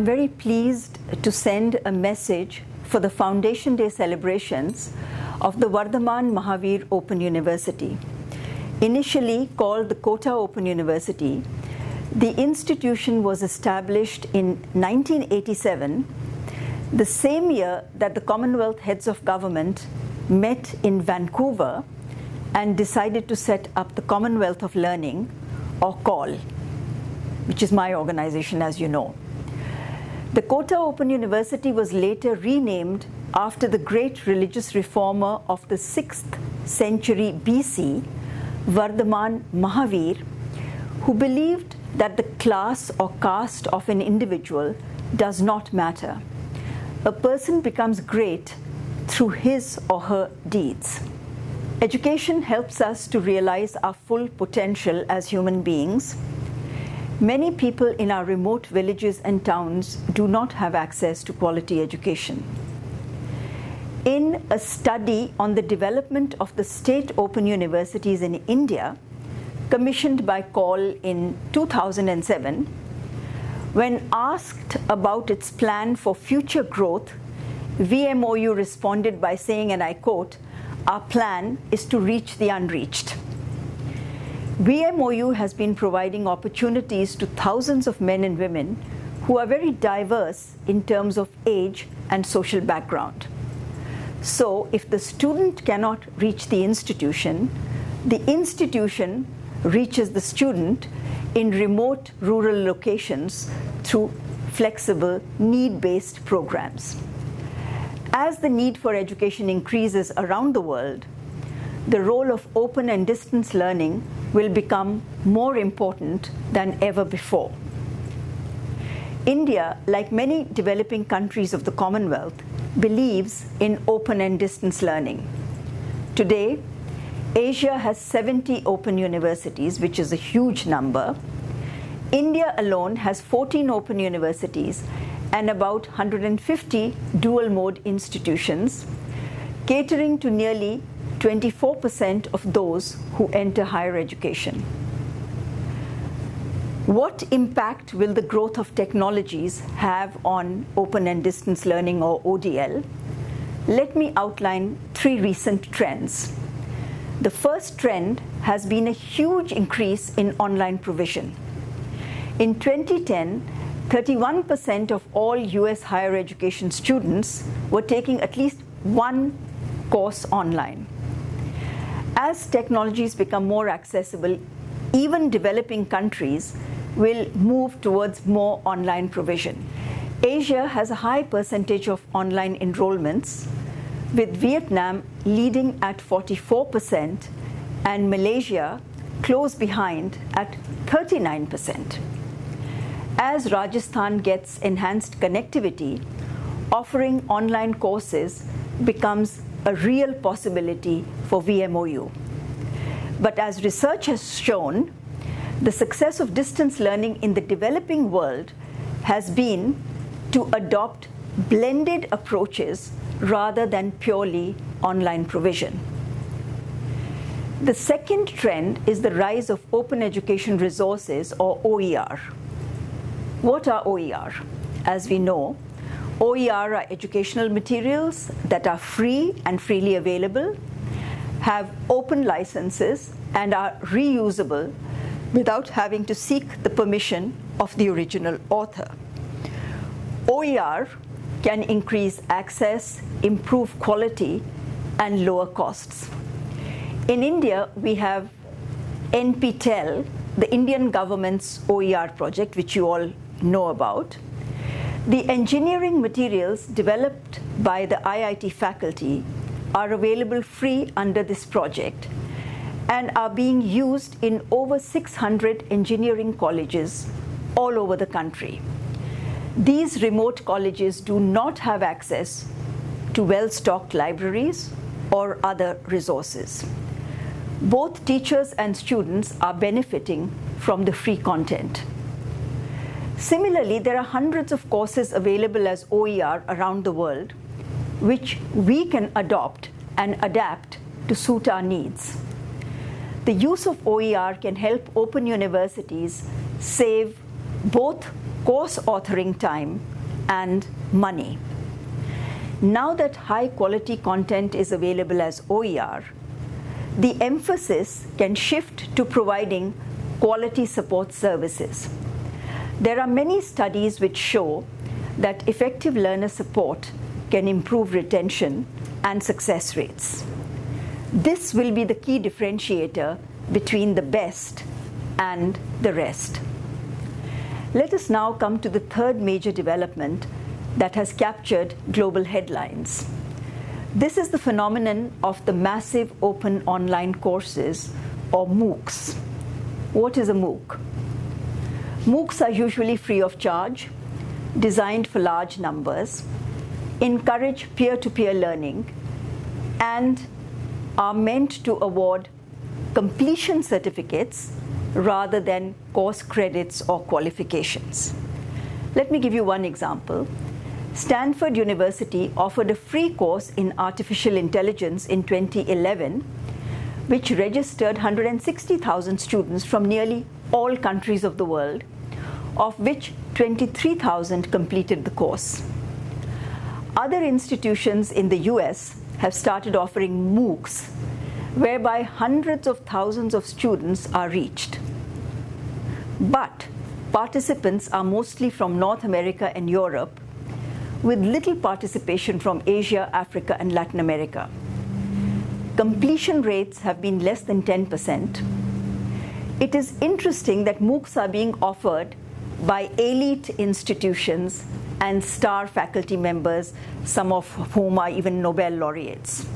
I'm very pleased to send a message for the Foundation Day celebrations of the Vardhaman Mahavir Open University. Initially called the Kota Open University, the institution was established in 1987, the same year that the Commonwealth Heads of Government met in Vancouver and decided to set up the Commonwealth of Learning, or COL, which is my organization, as you know. The Kota Open University was later renamed after the great religious reformer of the 6th century BC, Vardhaman Mahavir, who believed that the class or caste of an individual does not matter. A person becomes great through his or her deeds. Education helps us to realize our full potential as human beings. Many people in our remote villages and towns do not have access to quality education. In a study on the development of the state open universities in India, commissioned by COL in 2007, when asked about its plan for future growth, VMOU responded by saying, and I quote, "Our plan is to reach the unreached." VMOU has been providing opportunities to thousands of men and women who are very diverse in terms of age and social background. So if the student cannot reach the institution reaches the student in remote rural locations through flexible, need-based programs. As the need for education increases around the world, the role of open and distance learning will become more important than ever before. India, like many developing countries of the Commonwealth, believes in open and distance learning. Today, Asia has 70 open universities, which is a huge number. India alone has 14 open universities and about 150 dual-mode institutions, catering to nearly 24% of those who enter higher education. What impact will the growth of technologies have on open and distance learning, or ODL? Let me outline 3 recent trends. The first trend has been a huge increase in online provision. In 2010, 31% of all US higher education students were taking at least one course online. As technologies become more accessible, even developing countries will move towards more online provision. Asia has a high percentage of online enrollments, with Vietnam leading at 44% and Malaysia close behind at 39%. As Rajasthan gets enhanced connectivity, offering online courses becomes a real possibility for VMOU. But as research has shown, the success of distance learning in the developing world has been to adopt blended approaches rather than purely online provision. The second trend is the rise of open education resources, or OER. What are OER? As we know, OER are educational materials that are free and freely available, have open licenses, and are reusable without having to seek the permission of the original author. OER can increase access, improve quality, and lower costs. In India, we have NPTEL, the Indian government's OER project, which you all know about. The engineering materials developed by the IIT faculty are available free under this project and are being used in over 600 engineering colleges all over the country. These remote colleges do not have access to well-stocked libraries or other resources. Both teachers and students are benefiting from the free content. Similarly, there are hundreds of courses available as OER around the world, which we can adopt and adapt to suit our needs. The use of OER can help open universities save both course authoring time and money. Now that high quality content is available as OER, the emphasis can shift to providing quality support services. There are many studies which show that effective learner support can improve retention and success rates. This will be the key differentiator between the best and the rest. Let us now come to the third major development that has captured global headlines. This is the phenomenon of the massive open online courses, or MOOCs. What is a MOOC? MOOCs are usually free of charge, designed for large numbers, encourage peer-to-peer learning, and are meant to award completion certificates rather than course credits or qualifications. Let me give you one example. Stanford University offered a free course in artificial intelligence in 2011, which registered 160,000 students from nearly all countries of the world, of which 23,000 completed the course. Other institutions in the US have started offering MOOCs, whereby hundreds of thousands of students are reached. But participants are mostly from North America and Europe, with little participation from Asia, Africa, and Latin America. Completion rates have been less than 10%. It is interesting that MOOCs are being offered by elite institutions and star faculty members, some of whom are even Nobel laureates.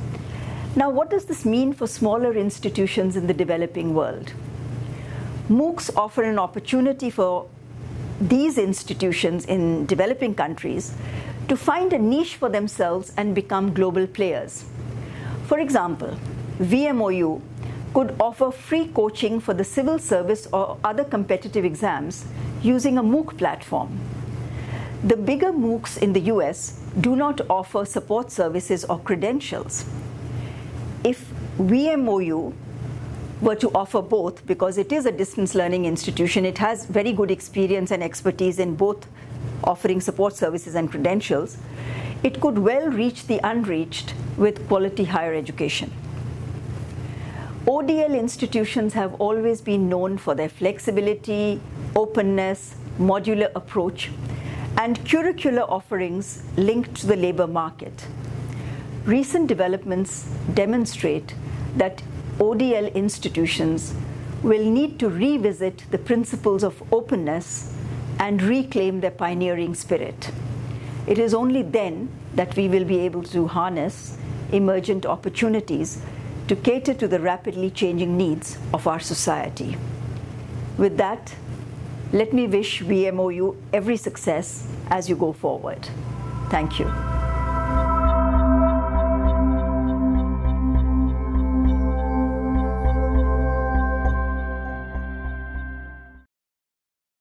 Now, what does this mean for smaller institutions in the developing world? MOOCs offer an opportunity for these institutions in developing countries to find a niche for themselves and become global players. For example, VMOU could offer free coaching for the civil service or other competitive exams using a MOOC platform. The bigger MOOCs in the US do not offer support services or credentials. If VMOU were to offer both, because it is a distance learning institution, it has very good experience and expertise in both offering support services and credentials, it could well reach the unreached with quality higher education. ODL institutions have always been known for their flexibility, openness, modular approach, and curricular offerings linked to the labor market. Recent developments demonstrate that ODL institutions will need to revisit the principles of openness and reclaim their pioneering spirit. It is only then that we will be able to harness emergent opportunities to cater to the rapidly changing needs of our society. With that, let me wish VMOU every success as you go forward. Thank you.